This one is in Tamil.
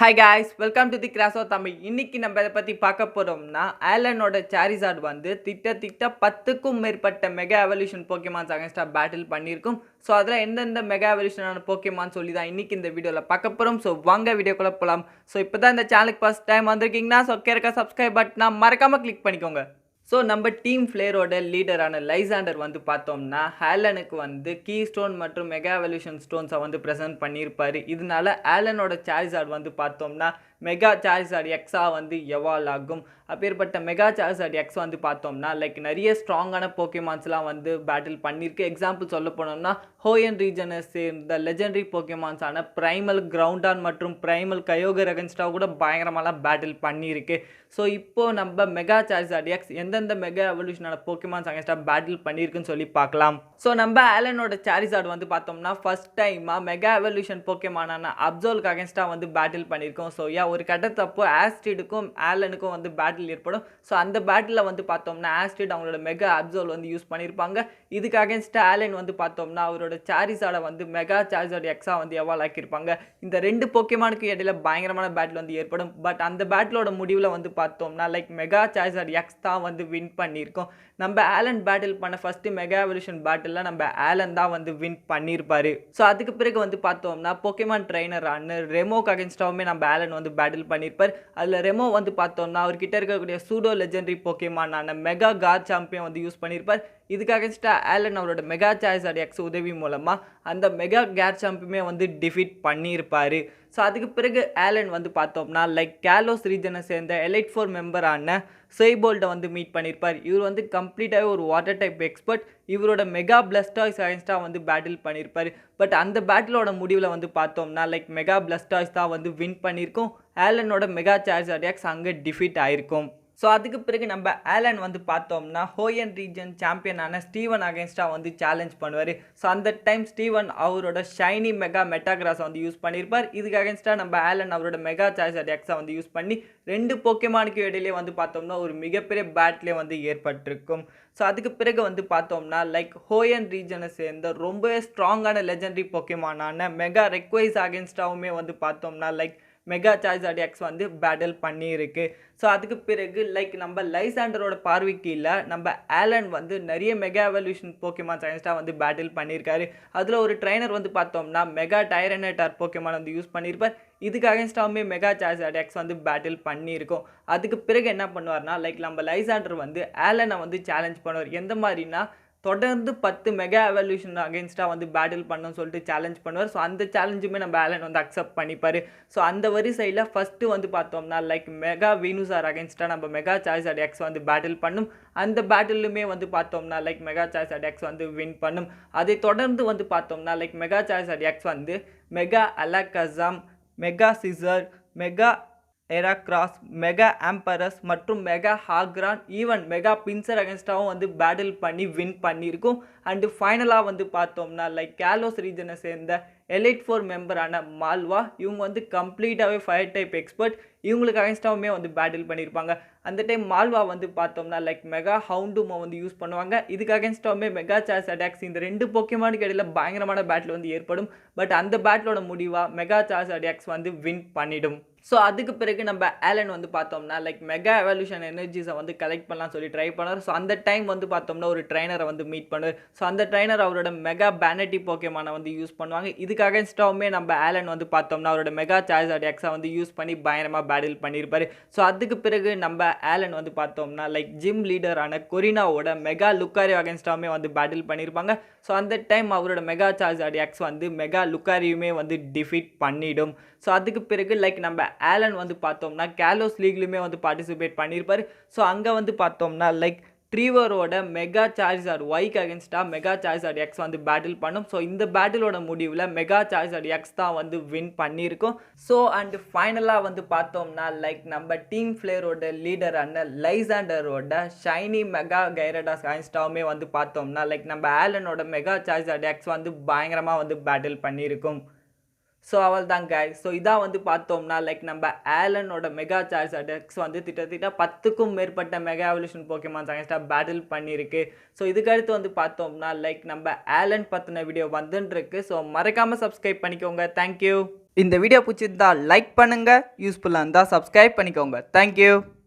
Hi guys, welcome to the Crasso Tamil. இன்னைக்கு நம்ம இதை பற்றி பார்க்க போகிறோம்னா ஆலனோட சாரிசார்ட் வந்து திட்ட 10க்கும் மேற்பட்ட மெகா எவல்யூஷன் போக்கேமான்ஸ் அகேன்ஸ்டாக பேட்டில் பண்ணியிருக்கும். ஸோ அதில் எந்தெந்த மெகா எவல்யூஷனான போக்கேமான் சொல்லி தான் இன்னைக்கு இந்த வீடியோவில் பார்க்க போகிறோம். ஸோ வாங்க வீடியோக்குள்ளே போகலாம். ஸோ இப்போ தான் இந்த சேனலுக்கு ஃபஸ்ட் டைம் வந்திருக்கீங்கன்னா ஸோ கேட்க சப்ஸ்கிரைப் பட்டனா மறக்காமல் கிளிக் பண்ணிக்கோங்க. ஸோ நம்ம டீம் ஃப்ளேரோட லீடரான லைசாண்டர் வந்து பார்த்தோம்னா ஆலனுக்கு வந்து கீ ஸ்டோன் மற்றும் மெகா எவல்யூஷன் ஸ்டோன்ஸை வந்து ப்ரெசென்ட் பண்ணியிருப்பார். இதனால ஆலனோட சாரிசார்ட் வந்து பார்த்தோம்னா மெகா சாரிசார்ட் எக்ஸாக வந்து எவால்வ் ஆகும். அப்பேற்பட்ட மெகா சாரிசார்ட் எக்ஸ் வந்து பார்த்தோம்னா நிறைய ஸ்ட்ராங்கான போக்கேமான்ஸ்லாம் வந்து பேட்டில் பண்ணியிருக்கு. எக்ஸாம்பிள் சொல்ல போனோம்னா ஹோயன் ரீஜனை சேர்ந்த லெஜெண்டரி போக்கேமான்ஸான ப்ரைமல் கிரவுண்டான் மற்றும் ப்ரைமல் கயோகர் அகென்ஸ்டாக கூட பயங்கரமாலாம் பேட்டில் பண்ணியிருக்கு. ஸோ இப்போது நம்ம மெகா சாரிசார்ட் எக்ஸ் எந்தெந்த மெகா எவல்யூஷனான போக்கேமான்ஸ் அகென்ஸ்டாக பேட்டில் பண்ணியிருக்குன்னு சொல்லி பார்க்கலாம். ஸோ நம்ம ஆலனோட சாரிசார்ட் வந்து பார்த்தோம்னா ஃபர்ஸ்ட் டைமாக மெகா எவல்யூஷன் போக்கேமானான அப்சோலுக்கு அகென்ஸ்டாக வந்து பேட்டில் பண்ணியிருக்கோம். ஸோ ஒரு கட்டத்தப்போ ஆஸ்ட்ரிடுக்கும் ஆலனுக்கும் வந்து பேட்டில் ஏற்படும். ஸோ அந்த பேட்டில் வந்து பார்த்தோம்னா ஆஸ்ட்ரிட் அவங்களோட மெகா அப்சோல் வந்து யூஸ் பண்ணியிருப்பாங்க. இதுக்கு அகேன்ஸ்டாக ஆலன் வந்து பார்த்தோம்னா அவரோட சாரிசார்டை வந்து மெகா சாரிசார்ட் எக்ஸாக வந்து எவால்வ் ஆக்கியிருப்பாங்க. இந்த ரெண்டு போக்கேமானுக்கு இடையில பயங்கரமான பேட்டில் வந்து ஏற்படும். பட் அந்த பேட்டிலோட முடிவில் வந்து பார்த்தோம்னா மெகா சாரிசார்ட் எக்ஸ் தான் வந்து வின் பண்ணியிருக்கோம். நம்ம ஆலன் பேட்டில் பண்ண ஃபர்ஸ்ட் மெகா எவல்யூஷன் பேட்டில் நம்ம ஆலன் தான் வந்து வின் பண்ணியிருப்பாரு. ஸோ அதுக்கு பிறகு வந்து பார்த்தோம்னா போக்கேமான் ட்ரைனரான ரெமோக்கு அகேன்ஸ்டாவுமே நம்ம ஆலன் வந்து பேட்டில் பண்ணியிருப்பார். அதில் ரெமோ வந்து பார்த்தோம்னா அவர்கிட்ட இருக்கக்கூடிய சூடோ லெஜெண்டரி போக்கேமானான மெகா கார் சாம்பியன் வந்து யூஸ் பண்ணியிருப்பார். இதுக்கு அகேன்ஸ்டாக ஆலன் அவரோட மெகா சாரிசார்ட் எக்ஸ் உதவி மூலமாக அந்த மெகா கேர் சாம்பியுமே வந்து டிஃபீட் பண்ணியிருப்பார். ஸோ அதுக்கு பிறகு ஆலன் வந்து பார்த்தோம்னா கேலோஸ் ரீஜனை சேர்ந்த எலைட் 4 மெம்பரான சேய்போல்ட்டை வந்து மீட் பண்ணியிருப்பார். இவர் வந்து கம்ப்ளீட்டாகவே ஒரு வாட்டர் டைப் எக்ஸ்பர்ட். இவரோட மெகா பிளஸ்டாய்ஸ் அகேன்ஸ்டாக வந்து பேட்டில் பண்ணியிருப்பார். பட் அந்த பேட்டிலோட முடிவில் வந்து பார்த்தோம்னா மெகா பிளஸ்டாய்ஸ் தான் வந்து வின் பண்ணியிருக்கோம். ஆலனோட மெகா சாரிசார்ட் எக்ஸ் அங்கே டிஃபீட் ஆயிருக்கும். ஸோ அதுக்கு பிறகு நம்ம ஆலன் வந்து பார்த்தோம்னா ஹோயன் ரீஜன் சாம்பியனான ஸ்டீவன் அகேன்ஸ்டாக வந்து சேலஞ்ச் பண்ணுவார். ஸோ அந்த டைம் ஸ்டீவன் அவரோட ஷைனி மெகா மெட்டாகிராஸை வந்து யூஸ் பண்ணியிருப்பார். இதுக்கு அகேன்ஸ்டாக நம்ம ஆலன் அவரோட மெகா சாரிசார்ட் எக்ஸை வந்து யூஸ் பண்ணி ரெண்டு போக்கேமானுக்கு இடையிலே வந்து பார்த்தோம்னா ஒரு மிகப்பெரிய பேட்டிலே வந்து ஏற்பட்டிருக்கும். ஸோ அதுக்கு பிறகு வந்து பார்த்தோம்னா ஹோயன் ரீஜனை சேர்ந்த ரொம்பவே ஸ்ட்ராங்கான லெஜெண்டரி போக்கேமானான மெகா ரெக்வைஸ் அகேன்ஸ்டாவுமே வந்து பார்த்தோம்னா மெகா சாரிசார்ட் எக்ஸ் வந்து பேட்டில் பண்ணியிருக்கு. ஸோ அதுக்கு பிறகு நம்ம லைசாண்டரோட பார்வைக்கு இல்லை நம்ம ஆலன் வந்து நிறைய மெகா எவல்யூஷன் போக்கேமான்ஸ் அகேன்ஸ்டாக வந்து பேட்டில் பண்ணியிருக்காரு. அதில் ஒரு ட்ரைனர் வந்து பார்த்தோம்னா மெகா டைரனேட்டார் போக்கேமான் வந்து யூஸ் பண்ணியிருப்பார். இதுக்கு அகேன்ஸ்டாகவுமே மெகா சாரிசார்ட் எக்ஸ் வந்து பேட்டில் பண்ணியிருக்கோம். அதுக்கு பிறகு என்ன பண்ணுவார்னா நம்ம லைசாண்டர் வந்து ஆலனை வந்து சேலஞ்ச் பண்ணுவார். எந்த மாதிரினா தொடர்ந்து 10 மெகா எவல்யூஷன் அகேன்ஸ்டாக வந்து பேட்டில் பண்ணணும்னு சொல்லிட்டு சேலஞ்ச் பண்ணுவார். ஸோ அந்த சேலஞ்சுமே நம்ம ஆலன் வந்து அக்செப்ட் பண்ணிப்பார். ஸோ அந்த வரிசையில் ஃபஸ்ட்டு வந்து பார்த்தோம்னா மெகா வீனுசார் அகேன்ஸ்டாக நம்ம மெகா சாரிசார்ட் எக்ஸ் வந்து பேட்டில் பண்ணும். அந்த பேட்டிலுமே வந்து பார்த்தோம்னா மெகா சாரிசார்ட் எக்ஸ் வந்து வின் பண்ணும். அதை தொடர்ந்து வந்து பார்த்தோம்னா மெகா சாரிசார்ட் எக்ஸ் வந்து mega Alakazam, mega Scizor, mega Heracross, mega Ampharos மற்றும் mega Aggron even mega Pinsir அகேன்ஸ்டாகவும் வந்து பேட்டில் பண்ணி வின் பண்ணியிருக்கும். அண்டு ஃபைனலாக வந்து பார்த்தோம்னா கேலோஸ் ரீஜனை சேர்ந்த எலைட் 4 மெம்பரான மால்வா இவங்க வந்து கம்ப்ளீட்டாகவே ஃபயர் டைப் எக்ஸ்பர்ட். இவங்களுக்கு அகேன்ஸ்டாவுமே வந்து பேட்டில் பண்ணியிருப்பாங்க. அந்த டைம் மால்வா வந்து பார்த்தோம்னா மெகா ஹவுண்டுமை வந்து யூஸ் பண்ணுவாங்க. இதுக்கு அகேன்ஸ்டாவுமே மெகா சாரிசார்ட் எக்ஸ் இந்த ரெண்டு போக்கேமானுக்கு இடையில பயங்கரமான பேட்டில் வந்து ஏற்படும். பட் அந்த பேட்டிலோட முடிவாக மெகா சாரிசார்ட் எக்ஸ் வந்து வின் பண்ணிடும். ஸோ அதுக்கு பிறகு நம்ம ஆலன் வந்து பார்த்தோம்னா மெகா எவல்யூஷன் எனர்ஜிஸை வந்து கலெக்ட் பண்ணலாம் சொல்லி ட்ரை பண்ணார். ஸோ அந்த டைம் வந்து பார்த்தோம்னா ஒரு ட்ரைனரை வந்து மீட் பண்ணுவார். ஸோ அந்த ட்ரைனர் அவரோட மெகா பேனட்டி போக்கேமானை வந்து யூஸ் பண்ணுவாங்க. இதுக்கு அகேன்ஸ்டாவுமே நம்ம ஆலன் வந்து பார்த்தோம்னா அவரோட மெகா சாரிசார்ட் எக்ஸை வந்து யூஸ் பண்ணி பயங்கரமாக பேட்டில் பண்ணியிருப்பார். ஸோ அதுக்கு பிறகு நம்ம ஆலன் வந்து பார்த்தோம்னா ஜிம் லீடரான கொரினாவோட மெகா லுக்காரியோ அகேன்ஸ்டாவுமே வந்து பேட்டில் பண்ணியிருப்பாங்க. ஸோ அந்த டைம் அவரோட மெகா சாரிசார்ட் எக்ஸ் வந்து மெகா லுக்காரியுமே வந்து டிஃபீட் பண்ணிடும். ஸோ அதுக்கு பிறகு நம்ம ஆலன் வந்து பார்த்தோம்னா கேலோஸ் லீக்லையுமே வந்து பார்ட்டிசிபேட் பண்ணியிருப்பார். ஸோ அங்கே வந்து பார்த்தோம்னா ட்ரீவரோட மெகா சாரிசார்ட் ஒய்க்கு அகேன்ஸ்டாக மெகா சாரிசார்ட் எக்ஸ் வந்து பேட்டில் பண்ணும். ஸோ இந்த பேட்டிலோட முடிவில் மெகா சாரிசார்ட் எக்ஸ் தான் வந்து வின் பண்ணியிருக்கும். ஸோ அண்டு ஃபைனலாக வந்து பார்த்தோம்னா நம்ம டீம் ஃப்ளேரோட லீடரான லைசாண்டரோட ஷைனி மெகா கைரடாஸ் அகேன்ஸ்டாவுமே வந்து பார்த்தோம்னா நம்ம ஆலனோட மெகா சாரிசார்ட் எக்ஸ் வந்து பயங்கரமாக வந்து பேட்டில் பண்ணியிருக்கும். ஸோ அவள்தான் கைஸ். ஸோ இதான் வந்து பார்த்தோம்னா லைக் நம்ம ஆலனோட மெகா சார்ஜர் எக்ஸ் வந்து திட்டத்தட்ட 10க்கும் மேற்பட்ட மெகா எவல்யூஷன் போக்கிமான்ஸ் அகைன்ஸ்டாக பேட்டில் பண்ணியிருக்கு. ஸோ இதுக்கடுத்து வந்து பார்த்தோம்னா லைக் நம்ம ஆலன் பற்றின வீடியோ வந்துருக்கு. ஸோ மறக்காமல் சப்ஸ்கிரைப் பண்ணிக்கோங்க. தேங்க்யூ. இந்த வீடியோ பிடிச்சிருந்தா லைக் பண்ணுங்கள், யூஸ்ஃபுல்லாக இருந்தால் சப்ஸ்கிரைப் பண்ணிக்கோங்க. தேங்க்யூ.